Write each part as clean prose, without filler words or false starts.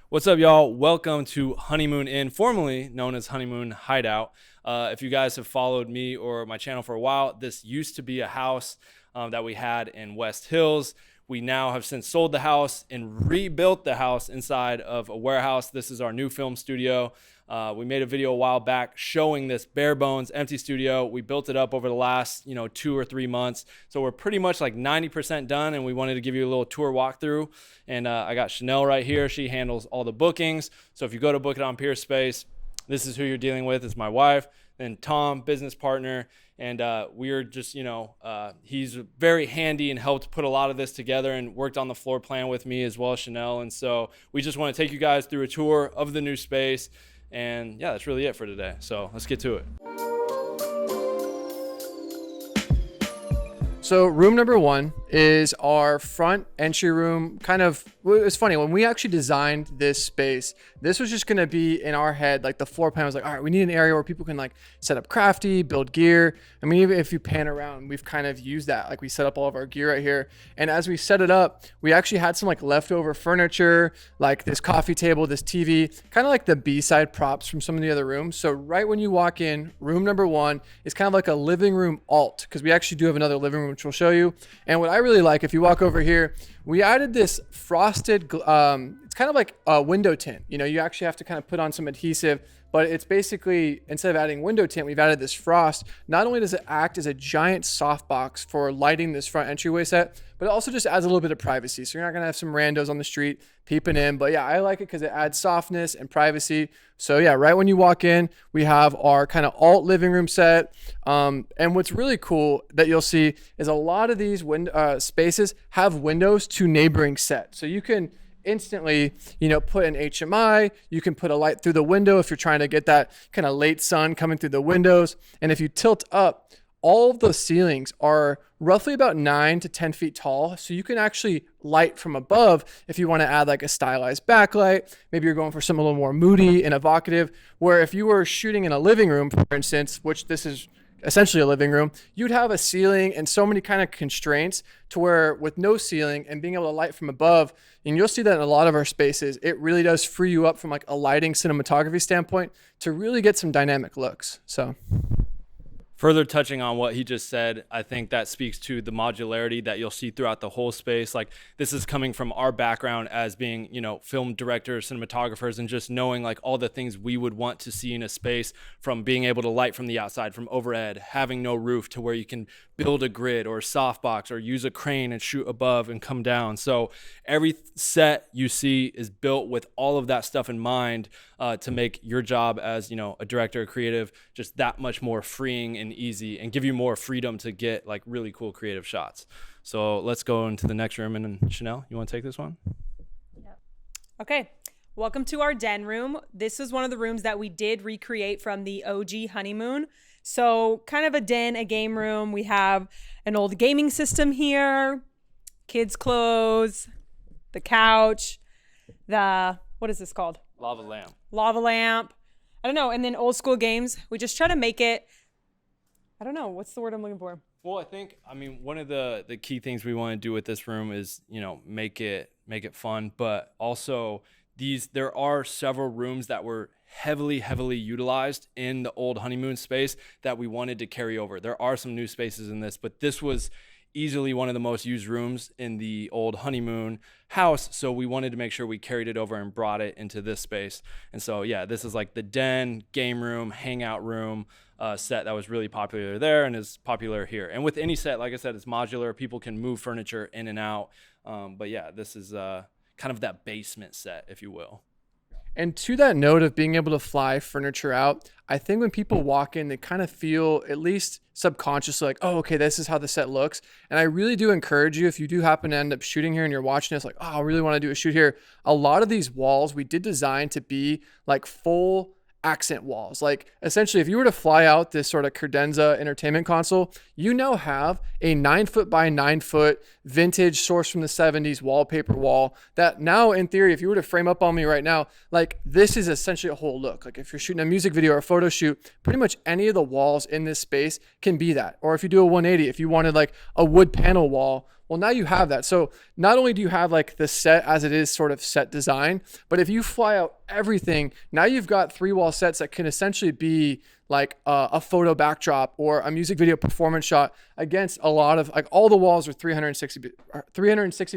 What's up, y'all? Welcome to Honeymoon Inn, formerly known as Honeymoon Hideout. If you guys have followed me or my channel for a while, this used to be a house that we had in West Hills. We now have since sold the house and rebuilt the house inside of a warehouse. This is our new film studio. We made a video a while back showing this bare bones empty studio. We built it up over the last 2 or 3 months, so we're pretty much like 90% done, and we wanted to give you a little tour walkthrough. And I got Chanel right here. She handles all the bookings, so if you go to Book It on Peerspace, this is who you're dealing with. It's my wife. And Tom, business partner, and we're just, he's very handy and helped put a lot of this together and worked on the floor plan with me as well as Chanel. And so we just want to take you guys through a tour of the new space. And yeah, that's really it for today. So let's get to it. So room number one is our front entry room. It's funny, when we actually designed this space, this was just going to be in our head, like the floor plan was like, all right, we need an area where people can like set up crafty, build gear. I mean, even if you pan around, we've kind of used that. Like we set up all of our gear right here. And as we set it up, we actually had some like leftover furniture, like this coffee table, this TV, kind of like the B-side props from some of the other rooms. So right when you walk in, room number one is kind of like a living room alt, because we actually do have another living room, which we'll show you. And what I really like, if you walk over here, we added this frosted, it's kind of like a window tint. You actually have to kind of put on some adhesive, but it's basically, instead of adding window tint, we've added this frost. Not only does it act as a giant softbox for lighting this front entryway set, but it also just adds a little bit of privacy. So you're not gonna have some randos on the street peeping in. But yeah, I like it because it adds softness and privacy. So yeah, right when you walk in, we have our kind of alt living room set. And what's really cool that you'll see is a lot of these spaces have windows to neighboring sets. So you can instantly, put an HMI, you can put a light through the window if you're trying to get that kind of late sun coming through the windows. And if you tilt up, all of the ceilings are roughly about 9 to 10 feet tall. So you can actually light from above if you want to add like a stylized backlight. Maybe you're going for something a little more moody and evocative, where if you were shooting in a living room, for instance, which this is essentially a living room, you'd have a ceiling and so many kind of constraints to where with no ceiling and being able to light from above, and you'll see that in a lot of our spaces, it really does free you up from like a lighting cinematography standpoint to really get some dynamic looks. So Further touching on what he just said, I think that speaks to the modularity that you'll see throughout the whole space. Like, this is coming from our background as being, film directors, cinematographers, and just knowing like all the things we would want to see in a space, from being able to light from the outside, from overhead, having no roof, to where you can build a grid or a softbox or use a crane and shoot above and come down. So every set you see is built with all of that stuff in mind, to make your job as, a director, a creative, just that much more freeing and easy, and give you more freedom to get like really cool creative shots. So let's go into the next room. And Chanel, you want to take this one? Yep. Okay. Welcome to our den room. This is one of the rooms that we did recreate from the OG Honeymoon. So kind of a den, a game room. We have an old gaming system here, kids' clothes, the couch, what is this called? Lava lamp. Lava lamp. I don't know. And then old school games. We just try to make it, I don't know. What's the word I'm looking for? Well, one of the key things we want to do with this room is, make it fun, but also there are several rooms that were heavily utilized in the old Honeymoon space that we wanted to carry over. There are some new spaces in this, but this was easily one of the most used rooms in the old Honeymoon house. So we wanted to make sure we carried it over and brought it into this space. And so, yeah, this is like the den, game room, hangout room set that was really popular there and is popular here. And with any set, like I said, it's modular. People can move furniture in and out. But yeah, this is kind of that basement set, if you will. And to that note of being able to fly furniture out, I think when people walk in, they kind of feel, at least subconsciously, like, oh, okay, this is how the set looks. And I really do encourage you, if you do happen to end up shooting here and you're watching this, like, oh, I really want to do a shoot here. A lot of these walls we did design to be like full accent walls. Like, essentially, if you were to fly out this sort of credenza entertainment console, you now have a 9-foot by 9-foot vintage source from the 70s wallpaper wall that now, in theory, if you were to frame up on me right now, like, this is essentially a whole look. Like, if you're shooting a music video or a photo shoot, pretty much any of the walls in this space can be that. Or if you do a 180, if you wanted like a wood panel wall, Well, now you have that. So not only do you have like the set as it is sort of set design, but if you fly out everything, now you've got 3-wall sets that can essentially be like a photo backdrop or a music video performance shot against a lot of, like, all the walls are 360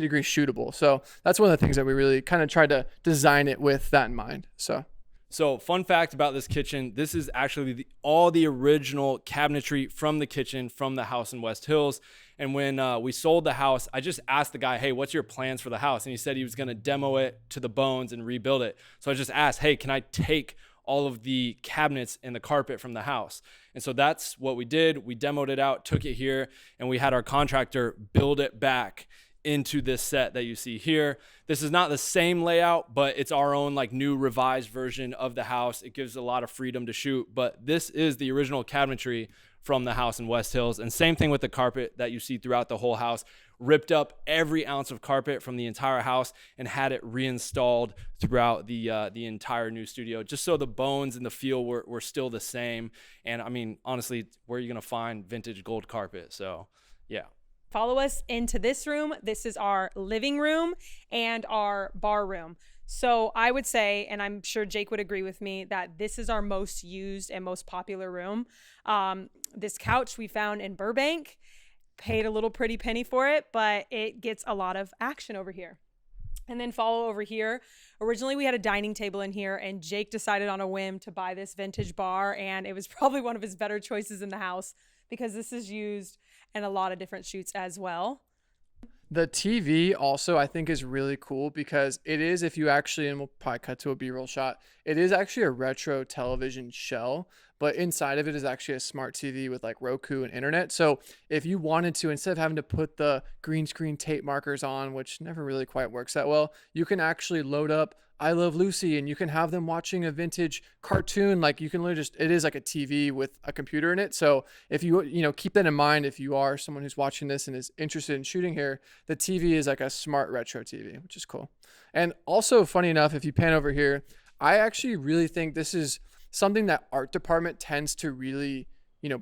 degrees shootable. So that's one of the things that we really kind of tried to design it with that in mind. So fun fact about this kitchen, this is actually all the original cabinetry from the kitchen from the house in West Hills. And when we sold the house, I just asked the guy, hey, what's your plans for the house? And he said he was going to demo it to the bones and rebuild it. So I just asked, hey, can I take all of the cabinets and the carpet from the house? And so that's what we did. We demoed it out, took it here, and we had our contractor build it back into this set that you see here. This is not the same layout, but it's our own like new revised version of the house. It gives a lot of freedom to shoot, but this is the original cabinetry from the house in West Hills. And same thing with the carpet that you see throughout the whole house. Ripped up every ounce of carpet from the entire house and had it reinstalled throughout the entire new studio, just so the bones and the feel were still the same. And I mean, honestly, where are you gonna find vintage gold carpet? So yeah. Follow us into this room. This is our living room and our bar room. So I would say, and I'm sure Jake would agree with me, that this is our most used and most popular room. This couch we found in Burbank, paid a little pretty penny for it, but it gets a lot of action over here. And then follow over here. Originally we had a dining table in here, and Jake decided on a whim to buy this vintage bar, and it was probably one of his better choices in the house because this is used in a lot of different shoots as well. The TV also, I think, is really cool because it is, if you actually, and we'll probably cut to a B-roll shot, it is actually a retro television shell, but inside of it is actually a smart TV with like Roku and internet. So if you wanted to, instead of having to put the green screen tape markers on, which never really quite works that well, you can actually load up I Love Lucy, and you can have them watching a vintage cartoon. Like, you can literally just, it is like a TV with a computer in it. So if you keep that in mind, if you are someone who's watching this and is interested in shooting here, the TV is like a smart retro TV, which is cool. And also, funny enough, if you pan over here, I actually really think this is something that art department tends to really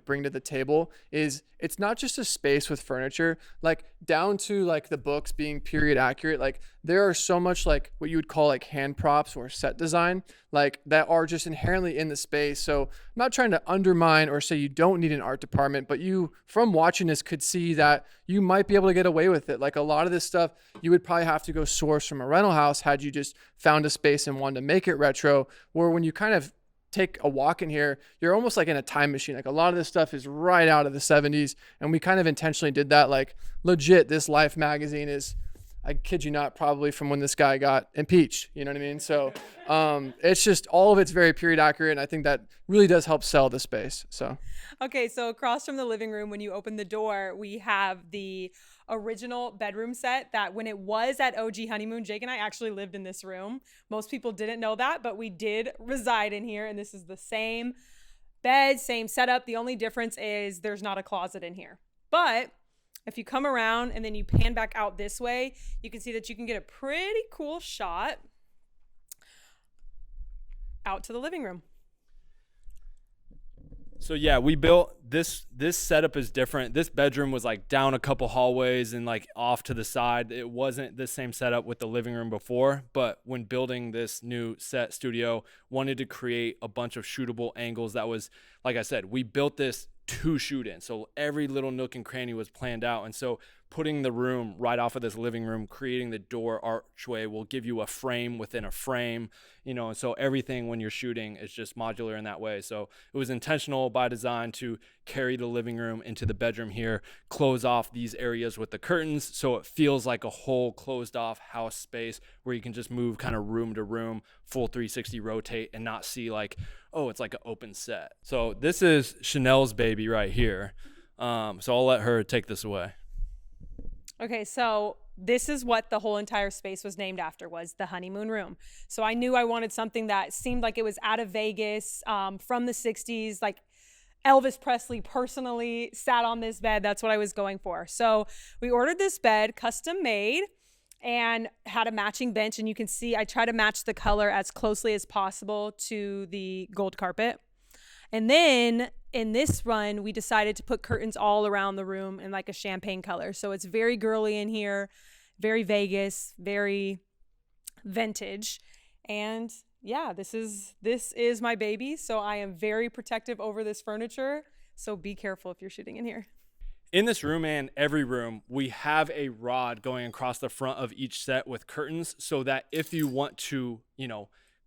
bring to the table. Is it's not just a space with furniture, like down to like the books being period accurate. Like, there are so much like what you would call like hand props or set design, like that are just inherently in the space. So I'm not trying to undermine or say you don't need an art department, but you, from watching this, could see that you might be able to get away with it. Like, a lot of this stuff you would probably have to go source from a rental house had you just found a space and wanted to make it retro, where when you kind of take a walk in here, you're almost like in a time machine. Like, a lot of this stuff is right out of the 70s, and we kind of intentionally did that. Like, legit, this Life magazine is, I kid you not, probably from when this guy got impeached. You know what I mean? So it's just, all of it's very period accurate, and I think that really does help sell the space. So Okay, so across from the living room, when you open the door, we have the original bedroom set that when it was at OG Honeymoon, Jake and I actually lived in this room. Most people didn't know that, but we did reside in here, and this is the same bed, same setup. The only difference is there's not a closet in here. But if you come around and then you pan back out this way, you can see that you can get a pretty cool shot out to the living room. So yeah, we built this setup is different. This bedroom was like down a couple hallways and like off to the side. It wasn't the same setup with the living room before, but when building this new set studio, wanted to create a bunch of shootable angles. That was, like I said, we built this to shoot in. So every little nook and cranny was planned out. And so putting the room right off of this living room, creating the door archway will give you a frame within a frame, and so everything when you're shooting is just modular in that way. So it was intentional by design to carry the living room into the bedroom here, close off these areas with the curtains, so it feels like a whole closed off house space where you can just move kind of room to room, full 360 rotate, and not see like, oh, it's like an open set. So this is Chanel's baby right here. So I'll let her take this away. Okay, so this is what the whole entire space was named after, was the honeymoon room. So I knew I wanted something that seemed like it was out of Vegas, from the 60s, like Elvis Presley personally sat on this bed. That's what I was going for. So we ordered this bed, custom made, and had a matching bench. And you can see I try to match the color as closely as possible to the gold carpet. And then in this run, we decided to put curtains all around the room in like a champagne color. So it's very girly in here, very Vegas, very vintage. And yeah, this is my baby. So I am very protective over this furniture. So be careful if you're shooting in here. In this room and every room, we have a rod going across the front of each set with curtains so that if you want to,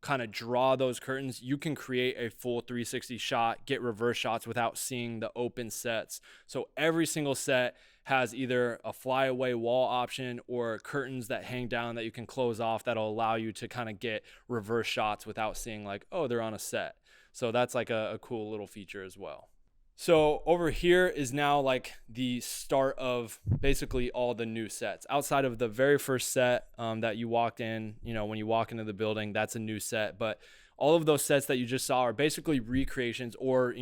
kind of draw those curtains, you can create a full 360 shot, get reverse shots without seeing the open sets. So every single set has either a flyaway wall option or curtains that hang down that you can close off that'll allow you to kind of get reverse shots without seeing like, oh, they're on a set. So that's like a cool little feature as well. So over here is now like the start of basically all the new sets. Outside of the very first set that you walked in, when you walk into the building, that's a new set. But all of those sets that you just saw are basically recreations or,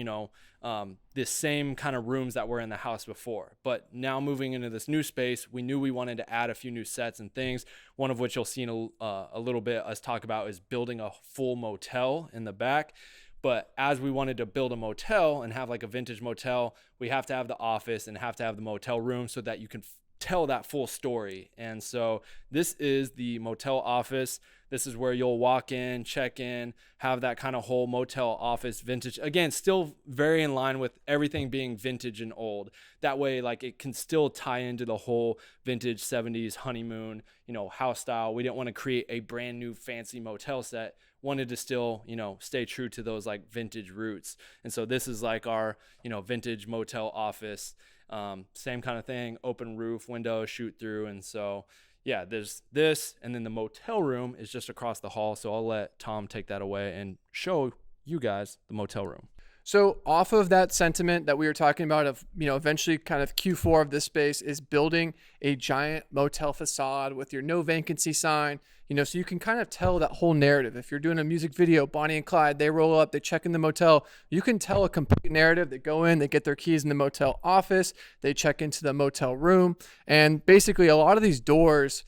the same kind of rooms that were in the house before. But now moving into this new space, we knew we wanted to add a few new sets and things, one of which you'll see in a little bit us talk about is building a full motel in the back. But as we wanted to build a motel and have like a vintage motel, we have to have the office and have to have the motel room so that you can tell that full story. And so this is the motel office. This is where you'll walk in, check in, have that kind of whole motel office vintage. Again, still very in line with everything being vintage and old. That way, like it can still tie into the whole vintage 70s honeymoon, house style. We didn't want to create a brand new fancy motel set. Wanted to still, stay true to those like vintage roots. And so this is like our, vintage motel office. Same kind of thing, open roof, window, shoot through. And so, yeah, there's this. And then the motel room is just across the hall. So I'll let Tom take that away and show you guys the motel room. So off of that sentiment that we were talking about of, eventually kind of Q4 of this space is building a giant motel facade with your no vacancy sign, so you can kind of tell that whole narrative. If you're doing a music video, Bonnie and Clyde, they roll up, they check in the motel, you can tell a complete narrative. They go in, they get their keys in the motel office, they check into the motel room. And basically a lot of these doors,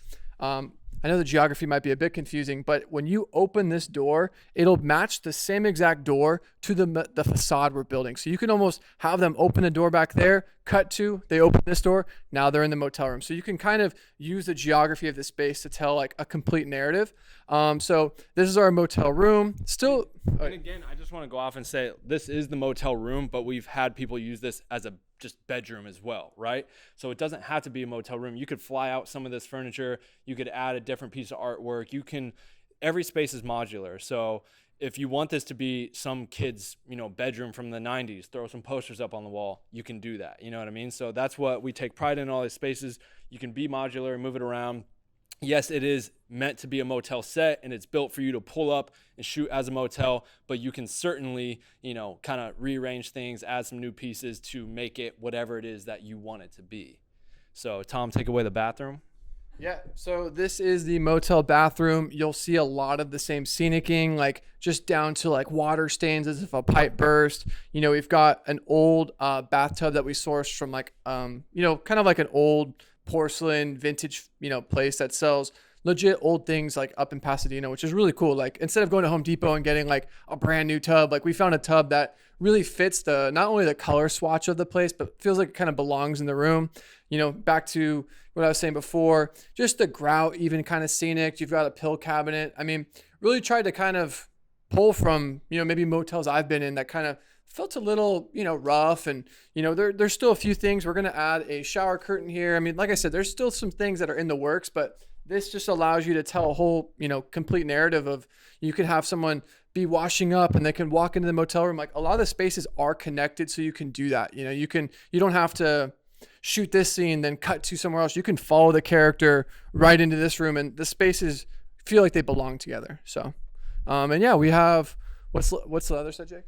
I know the geography might be a bit confusing, but when you open this door, it'll match the same exact door to the facade we're building. So you can almost have them open a door back there, cut to, they open this door, now they're in the motel room. So you can kind of use the geography of the space to tell like a complete narrative. So this is our motel room. Still, and again, I just want to go off and say this is the motel room, but we've had people use this as a just bedroom as well, right? So it doesn't have to be a motel room. You could fly out some of this furniture. You could add a different piece of artwork. Every space is modular. So if you want this to be some kid's, bedroom from the 90s, throw some posters up on the wall, you can do that. You know what I mean? So that's what we take pride in all these spaces. You can be modular and move it around. Yes, it is meant to be a motel set and it's built for you to pull up and shoot as a motel, but you can certainly, kind of rearrange things, add some new pieces to make it whatever it is that you want it to be. So Tom, take away the bathroom. Yeah, so this is the motel bathroom. You'll see a lot of the same scenicking, like just down to like water stains as if a pipe burst. We've got an old bathtub that we sourced from like, kind of like an old porcelain vintage, place that sells legit old things like up in Pasadena, which is really cool. Like instead of going to Home Depot and getting like a brand new tub, like we found a tub that really fits not only the color swatch of the place, but feels like it kind of belongs in the room. Back to what I was saying before, just the grout, even kind of scenic. You've got a pill cabinet. I mean, really tried to kind of pull from, maybe motels I've been in that kind of felt a little, rough. And, there's still a few things. We're going to add a shower curtain here. I mean, like I said, there's still some things that are in the works, but this just allows you to tell a whole, complete narrative of you could have someone be washing up and they can walk into the motel room. Like a lot of the spaces are connected. So you can do that. You don't have to shoot this scene, then cut to somewhere else. You can follow the character right into this room and the spaces feel like they belong together. So, and yeah, we have, what's the other subject?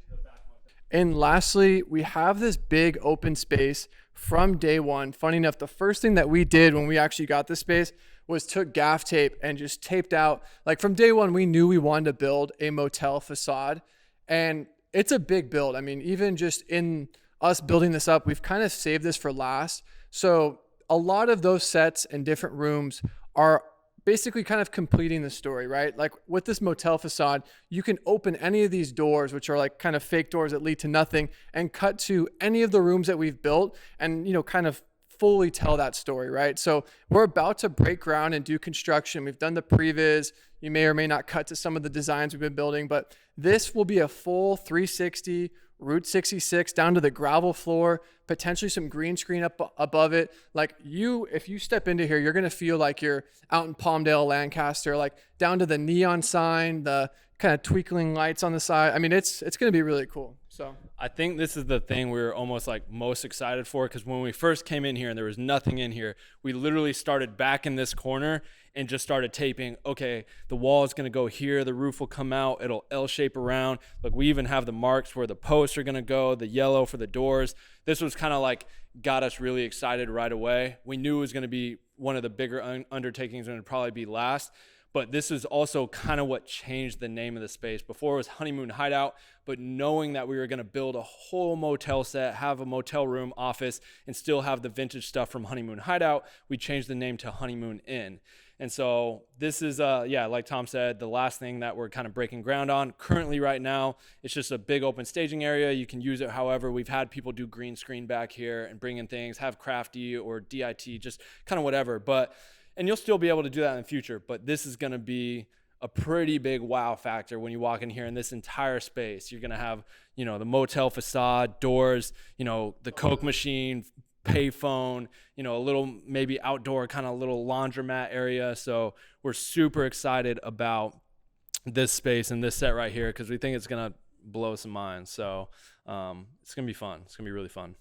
And lastly, we have this big open space from day one. Funny enough, the first thing that we did when we actually got this space was took gaff tape and just taped out. Like from day one, we knew we wanted to build a motel facade. And it's a big build. I mean, even just in us building this up, we've kind of saved this for last. So a lot of those sets and different rooms are basically kind of completing the story, right? Like with this motel facade, you can open any of these doors, which are like kind of fake doors that lead to nothing, and cut to any of the rooms that we've built and, you know, kind of fully tell that story, right? So we're about to break ground and do construction. We've done the previs. You may or may not cut to some of the designs we've been building, but this will be a full 360 Route 66 down to the gravel floor, potentially some green screen up above it. Like if you step into here, you're going to feel like you're out in Palmdale, Lancaster, like down to the neon sign, the kind of twinkling lights on the side. I mean, it's going to be really cool. So I think this is the thing we were almost like most excited for, because when we first came in here and there was nothing in here, we literally started back in this corner and just started taping. Okay, the wall is going to go here, the roof will come out, it'll L shape around. Like we even have the marks where the posts are going to go, the yellow for the doors. This was kind of like got us really excited right away. We knew it was going to be one of the bigger undertakings and it'd probably be last. But this is also kind of what changed the name of the space. Before it was Honeymoon Hideout, but knowing that we were going to build a whole motel set, have a motel room, office, and still have the vintage stuff from Honeymoon Hideout, we changed the name to Honeymoon Inn. And so this is, like Tom said, the last thing that we're kind of breaking ground on. Currently right now, it's just a big open staging area. You can use it however. We've had people do green screen back here and bring in things, have crafty or DIT, just kind of whatever. And you'll still be able to do that in the future, but this is going to be a pretty big wow factor when you walk in here in this entire space. You're going to have, you know, the motel facade, doors, you know, the Coke machine, payphone, you know, a little maybe outdoor kind of little laundromat area. So we're super excited about this space and this set right here because we think it's going to blow some minds. So it's going to be fun. It's going to be really fun.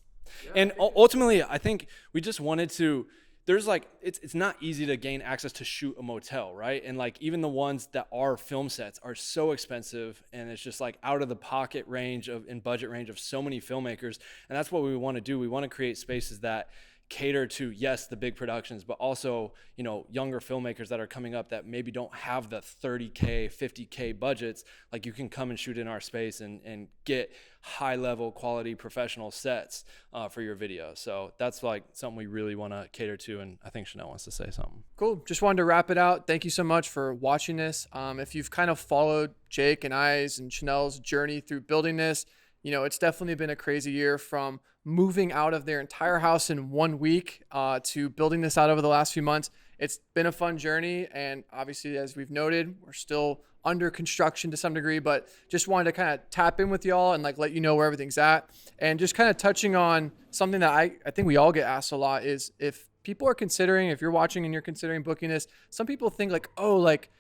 Yeah. And ultimately, I think we just wanted to, there's like, it's not easy to gain access to shoot a motel, right? And like even the ones that are film sets are so expensive, and it's just like out of the pocket range of in budget range of so many filmmakers. And that's what we want to do. We want to create spaces that cater to, yes, the big productions, but also, you know, younger filmmakers that are coming up that maybe don't have the 30K, 50K budgets. Like you can come and shoot in our space and get high level quality professional sets for your video. So that's like something we really want to cater to. And I think Chanel wants to say something. Cool. Just wanted to wrap it out. Thank you so much for watching this. If you've kind of followed Jake and I's and Chanel's journey through building this, you know, it's definitely been a crazy year from moving out of their entire house in 1 week to building this out over the last few months. It's been a fun journey. And obviously, as we've noted, we're still under construction to some degree, but just wanted to kind of tap in with y'all and like let you know where everything's at. And just kind of touching on something that I think we all get asked a lot is if people are considering, if you're watching and you're considering booking this, some people think like, oh, like,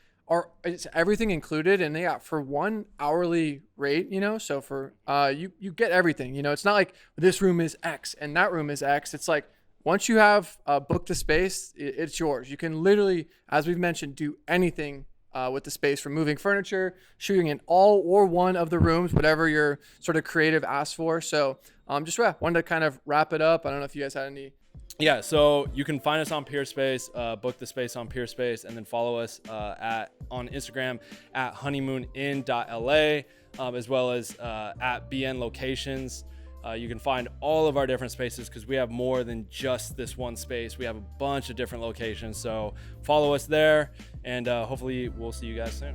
is everything included? And yeah, for one hourly rate, you know, so for you get everything. You know, it's not like this room is X and that room is X. It's like once you have booked the space, it's yours. You can literally, as we've mentioned, do anything with the space, from moving furniture, shooting in all or one of the rooms, whatever your sort of creative asks for. So just wanted to kind of wrap it up. I don't know if you guys had any. Yeah, so you can find us on Peerspace, book the space on Peerspace, and then follow us on Instagram at honeymoonin.la, as well as at BN Locations. You can find all of our different spaces because we have more than just this one space. We have a bunch of different locations. So follow us there, and hopefully we'll see you guys soon.